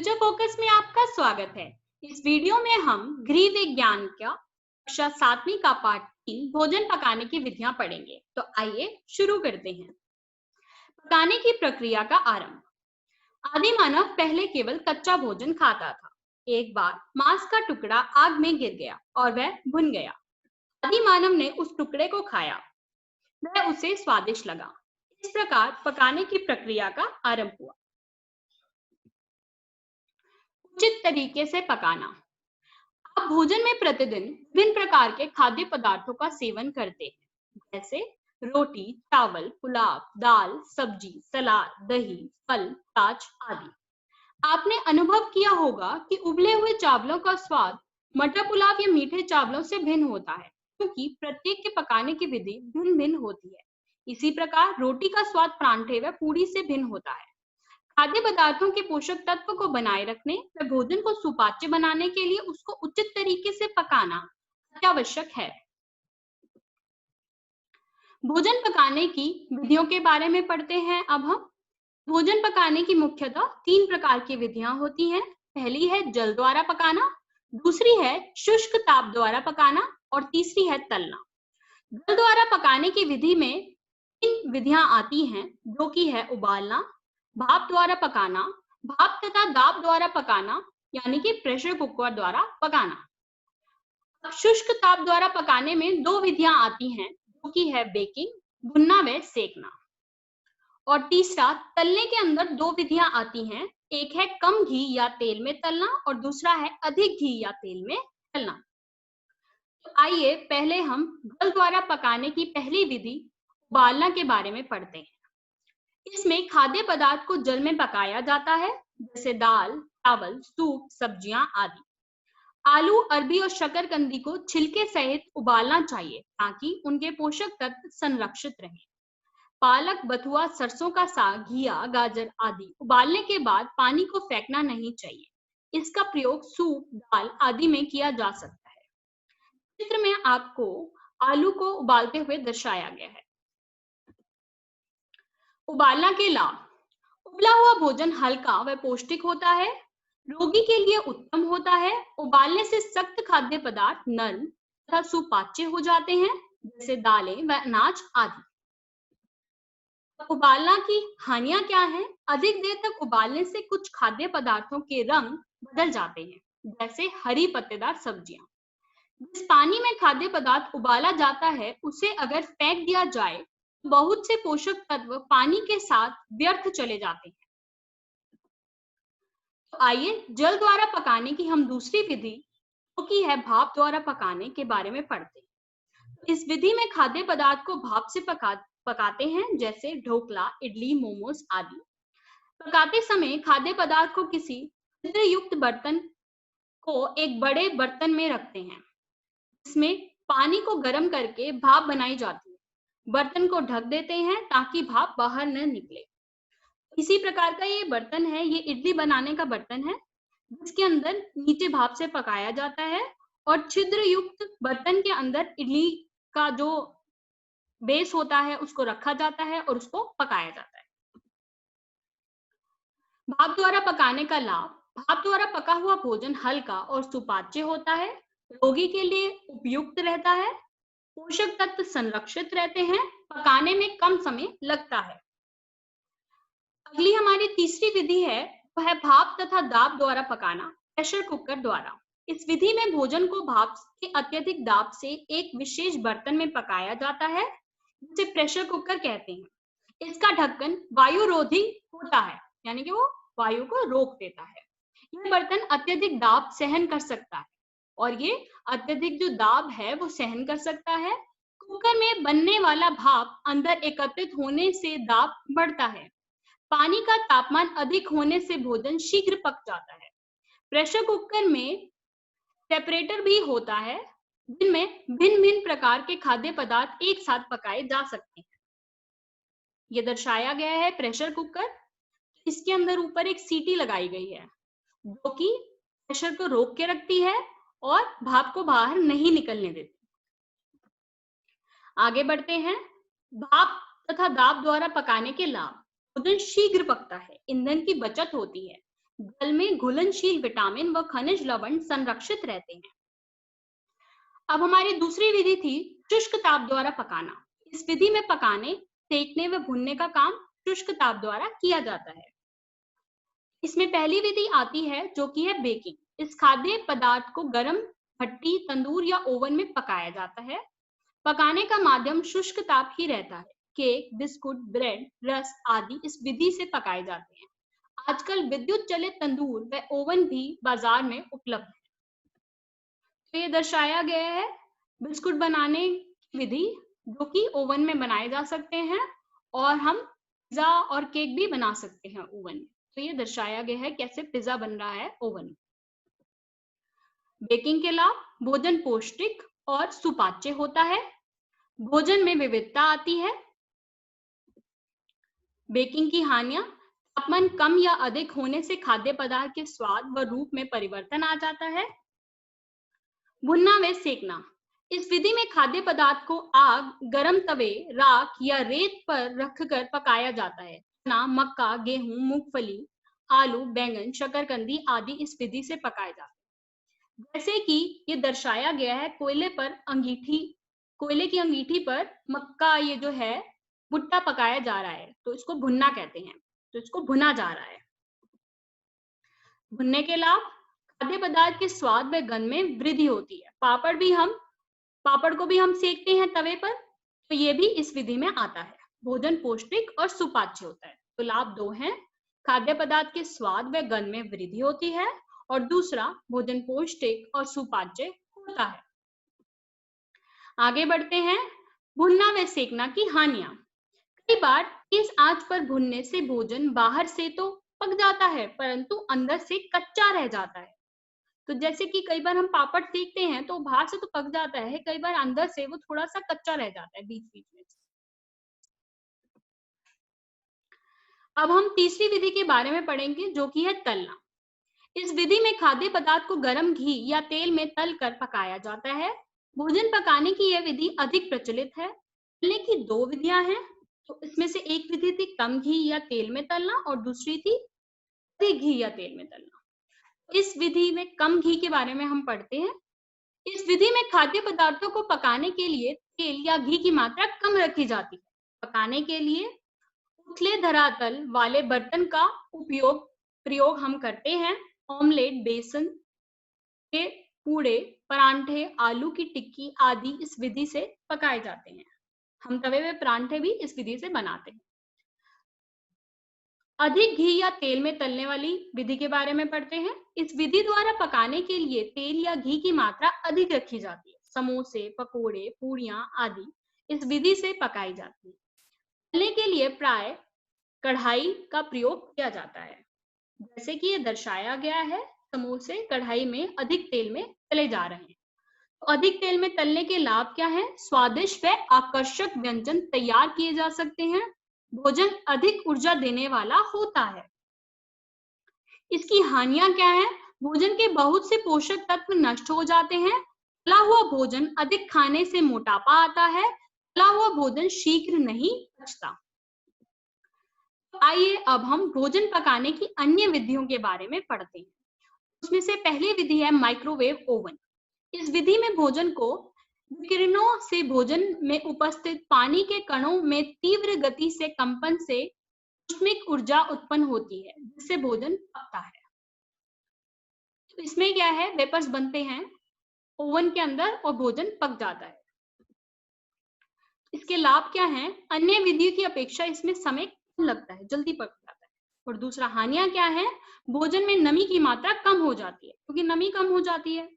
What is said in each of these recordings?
Future focus में आपका स्वागत है। इस वीडियो में हम गृह विज्ञान का कक्षा 7वीं का पाठ 3 भोजन पकाने की विधियां पढ़ेंगे। तो आइए शुरू करते हैं। पकाने की प्रक्रिया का आरंभ। आदि मानव पहले केवल कच्चा भोजन खाता था। एक बार मांस का टुकड़ा आग में गिर गया और वह भुन गया। आदि मानव ने उस टुकड़े को खाया। वह उसे स्वादिष्ट लगा। इस प्रकार पकाने की प्रक्रिया का आरंभ हुआ। उचित तरीके से पकाना। आप भोजन में प्रतिदिन विभिन्न प्रकार के खाद्य पदार्थों का सेवन करते हैं, जैसे रोटी, चावल, पुलाव, दाल, सब्जी, सलाद, दही, फल, छाछ आदि। आपने अनुभव किया होगा कि उबले हुए चावलों का स्वाद मटर पुलाव या मीठे चावलों से भिन्न होता है, क्योंकि प्रत्येक के पकाने की विधि भिन्न भिन्न होती है। इसी प्रकार रोटी का स्वाद परांठे व पूरी से भिन्न होता है। खाद्य पदार्थों के पोषक तत्व को बनाए रखने व भोजन को सुपाच्य बनाने के लिए उसको उचित तरीके से पकाना अत्यावश्यक है। भोजन पकाने की विधियों के बारे में पढ़ते हैं। अब हम भोजन पकाने की मुख्यतः 3 प्रकार की विधियां होती हैं। पहली है जल द्वारा पकाना, दूसरी है शुष्क ताप द्वारा पकाना और तीसरी है तलना। जल द्वारा पकाने की विधि में 3 विधियां आती हैं, जो कि है उबालना, भाप द्वारा पकाना, भाप तथा दाब द्वारा पकाना, यानी कि प्रेशर कुकर द्वारा पकाना। अब शुष्क ताप द्वारा पकाने में 2 विधियां आती हैं, जो कि है बेकिंग, भुनना व सेकना। और तीसरा तलने के अंदर 2 विधियां आती हैं, एक है कम घी या तेल में तलना और दूसरा है अधिक घी या तेल में तलना। तो आइए पहले हम जल द्वारा पकाने की पहली विधि उबालना के बारे में पढ़ते हैं। इसमें खाद्य पदार्थ को जल में पकाया जाता है, जैसे दाल, चावल, सूप, सब्जियां आदि। आलू, अरबी और शकरकंदी को छिलके सहित उबालना चाहिए ताकि उनके पोषक तत्व संरक्षित रहें। पालक, बथुआ, सरसों का साग, घिया, गाजर आदि उबालने के बाद पानी को फेंकना नहीं चाहिए। इसका प्रयोग सूप, दाल आदि में किया जा सकता है। चित्र में आपको आलू को उबालते हुए दर्शाया गया है। उबालना के लाभ। उबला हुआ भोजन हल्का व पौष्टिक होता है, रोगी के लिए उत्तम होता है। उबालने से सख्त खाद्य पदार्थ नरम तथा सुपाच्य हो जाते हैं, जैसे दालें व अनाज आदि। उबालना की हानियां क्या हैं? अधिक देर तक उबालने से कुछ खाद्य पदार्थों के रंग बदल जाते हैं, जैसे हरी पत्तेदार सब्जियां। जिस पानी में खाद्य पदार्थ उबाला जाता है, उसे अगर फेंक दिया जाए, बहुत से पोषक तत्व पानी के साथ व्यर्थ चले जाते हैं। तो आइए जल द्वारा पकाने की हम दूसरी विधि, जो कि है भाप द्वारा पकाने के बारे में पढ़ते हैं। इस विधि में खाद्य पदार्थ को भाप से पकाते हैं, जैसे ढोकला, इडली, मोमोज आदि। पकाते समय खाद्य पदार्थ को किसी छिद्र युक्त बर्तन को एक बड़े बर्तन में रखते हैं। इसमें पानी को गर्म करके भाप बनाई जाती है। बर्तन को ढक देते हैं ताकि भाप बाहर न निकले। इसी प्रकार का ये बर्तन है, ये इडली बनाने का बर्तन है, जिसके अंदर नीचे भाप से पकाया जाता है और छिद्र युक्त बर्तन के अंदर इडली का जो बेस होता है उसको रखा जाता है और उसको पकाया जाता है। भाप द्वारा पकाने का लाभ। भाप द्वारा पका हुआ भोजन हल्का और सुपाच्य होता है, रोगी के लिए उपयुक्त रहता है, पोषक तत्व संरक्षित रहते हैं, पकाने में कम समय लगता है। अगली हमारी तीसरी विधि है, वो है भाप तथा दाब द्वारा पकाना, प्रेशर कुकर द्वारा। इस विधि में भोजन को भाप के अत्यधिक दाब से एक विशेष बर्तन में पकाया जाता है, जिसे प्रेशर कुकर कहते हैं। इसका ढक्कन वायुरोधी होता है, यानी कि वो वायु को रोक देता है। यह बर्तन अत्यधिक दाब सहन कर सकता है और ये अत्यधिक जो दाब है वो सहन कर सकता है। कुकर में बनने वाला भाप अंदर एकत्रित होने से दाब बढ़ता है। पानी का तापमान अधिक होने से भोजन शीघ्र पक जाता है। प्रेशर कुकर में सेपरेटर भी होता है, जिनमें भिन्न भिन्न प्रकार के खाद्य पदार्थ एक साथ पकाए जा सकते हैं। ये दर्शाया गया है प्रेशर कुकर। इसके अंदर ऊपर एक सीटी लगाई गई है, जो कि प्रेशर को रोक के रखती है और भाप को बाहर नहीं निकलने देती। आगे बढ़ते हैं। भाप तथा दाब द्वारा पकाने के लाभ। भोजन शीघ्र पकता है, ईंधन की बचत होती है, जल में घुलनशील विटामिन व खनिज लवण संरक्षित रहते हैं। अब हमारी दूसरी विधि थी शुष्क ताप द्वारा पकाना। इस विधि में पकाने, सेकने व भुनने का काम शुष्क ताप द्वारा किया जाता है। इसमें पहली विधि आती है जो कि है बेकिंग। इस खाद्य पदार्थ को गर्म भट्टी, तंदूर या ओवन में पकाया जाता है। पकाने का माध्यम शुष्क ताप ही रहता है। केक, बिस्कुट, ब्रेड, रस आदि इस विधि से पकाए जाते हैं। आजकल विद्युत चलित तंदूर व ओवन भी बाजार में उपलब्ध है। तो ये दर्शाया गया है बिस्कुट बनाने की विधि, जो कि ओवन में बनाए जा सकते हैं और हम पिज्जा और केक भी बना सकते हैं ओवन में। तो ये दर्शाया गया है कैसे पिज्जा बन रहा है ओवन में। बेकिंग के लाभ: भोजन पौष्टिक और सुपाच्य होता है। भोजन में विविधता आती है। बेकिंग की हानियां: तापमान कम या अधिक होने से खाद्य पदार्थ के स्वाद व रूप में परिवर्तन आ जाता है। भुनना व सेकना: इस विधि में खाद्य पदार्थ को आग, गर्म तवे, राख या रेत पर रखकर पकाया जाता है। चना, मक्का, गेहूं, मूंगफली, आलू, बैंगन, शकरकंदी आदि इस विधि से पकाए जाते हैं। जैसे कि ये दर्शाया गया है कोयले की अंगीठी पर मक्का, ये जो है भुट्टा पकाया जा रहा है, तो इसको भुनना कहते हैं। तो इसको भुना जा रहा है। भुनने के लाभ: खाद्य पदार्थ के स्वाद व गंध में वृद्धि होती है। पापड़ को भी हम सेकते हैं तवे पर, तो ये भी इस विधि में आता है। भोजन पौष्टिक और सुपाच्य होता है। तो लाभ दो हैं: खाद्य पदार्थ के स्वाद व गंध में वृद्धि होती है और दूसरा भोजन पौष्टिक और सुपाच्य होता है। आगे बढ़ते हैं। भुनना व सेकना की हानियां: कई बार तेज आंच पर भुनने से भोजन बाहर से तो पक जाता है, परंतु अंदर से कच्चा रह जाता है। तो जैसे कि कई बार हम पापड़ सेकते हैं तो बाहर से तो पक जाता है, कई बार अंदर से वो थोड़ा सा कच्चा रह जाता है बीच-बीच में। अब हम तीसरी विधि के बारे में पढ़ेंगे जो कि है तलना। इस विधि में खाद्य पदार्थ को गर्म घी या तेल में तल कर पकाया जाता है। भोजन पकाने की यह विधि अधिक प्रचलित है। तलने की दो विधियां हैं। तो इसमें से एक विधि थी कम घी या तेल में तलना और दूसरी थी अधिक घी या तेल में तलना। इस विधि में कम घी के बारे में हम पढ़ते हैं। इस विधि में खाद्य पदार्थों को पकाने के लिए तेल या घी की मात्रा कम रखी जाती है। पकाने के लिए उथले धरातल वाले बर्तन का प्रयोग हम करते हैं। ऑमलेट, बेसन के पूड़े, परांठे, आलू की टिक्की आदि इस विधि से पकाए जाते हैं। हम तवे में परांठे भी इस विधि से बनाते हैं। अधिक घी या तेल में तलने वाली विधि के बारे में पढ़ते हैं। इस विधि द्वारा पकाने के लिए तेल या घी की मात्रा अधिक रखी जाती है। समोसे, पकोड़े, पूड़ियां आदि इस विधि से पकाई जाती है। तलने के लिए प्राय कढ़ाई का प्रयोग किया जाता है। जैसे कि ये दर्शाया गया है, समोसे कढ़ाई में अधिक तेल में तले जा रहे हैं। तो अधिक तेल में तलने के लाभ क्या हैं? स्वादिष्ट व आकर्षक व्यंजन तैयार किए जा सकते हैं। भोजन अधिक ऊर्जा देने वाला होता है। इसकी हानियां क्या है? भोजन के बहुत से पोषक तत्व नष्ट हो जाते हैं। तला हुआ भोजन अधिक खाने से मोटापा आता है। तला हुआ भोजन शीघ्र नहीं पचता। आइए अब हम भोजन पकाने की अन्य विधियों के बारे में पढ़ते हैं। उसमें से पहली विधि है माइक्रोवेव ओवन। इस विधि में भोजन को विकिरणों से भोजन में उपस्थित पानी के कणों में तीव्र गति से कंपन से ऊष्मिक ऊर्जा उत्पन्न होती है, जिससे भोजन पकता है। तो इसमें क्या है, वेपर्स बनते हैं ओवन के अंदर और भोजन पक जाता है। इसके लाभ क्या हैं? अन्य विधियों की अपेक्षा इसमें समय कम लगता है, जल्दी पक जाता है। और दूसरा हानियां क्या है? भोजन में नमी की मात्रा कम हो जाती है, क्योंकि नमी कम हो जाती है।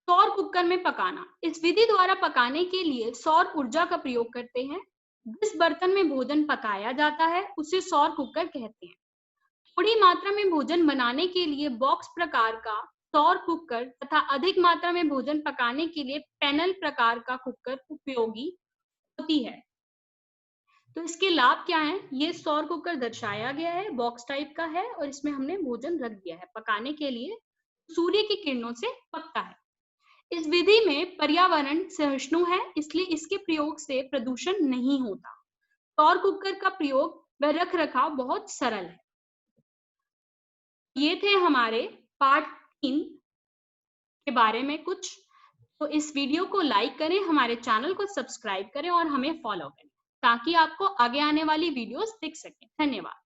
सौर कुकर में पकाना। इस विधि द्वारा पकाने के लिए सौर ऊर्जा का प्रयोग करते हैं। जिस बर्तन में भोजन पकाया जाता है उसे सौर कुकर कहते हैं। थोड़ी मात्रा में भोजन बनाने के लिए बॉक्स प्रकार का सौर कुकर तथा अधिक मात्रा में भोजन पकाने के लिए पैनल प्रकार का कुकर उपयोगी होती है। तो इसके लाभ क्या हैं? ये सौर कुकर दर्शाया गया है, बॉक्स टाइप का है और इसमें हमने भोजन रख दिया है पकाने के लिए। सूर्य की किरणों से पकता है। इस विधि में पर्यावरण सहिष्णु है, इसलिए इसके प्रयोग से प्रदूषण नहीं होता। सौर कुकर का प्रयोग व रखरखाव बहुत सरल है। ये थे हमारे पार्ट 3 के बारे में कुछ। तो इस वीडियो को लाइक करें, हमारे चैनल को सब्सक्राइब करें और हमें फॉलो करें ताकि आपको आगे आने वाली वीडियोस दिख सकें। धन्यवाद।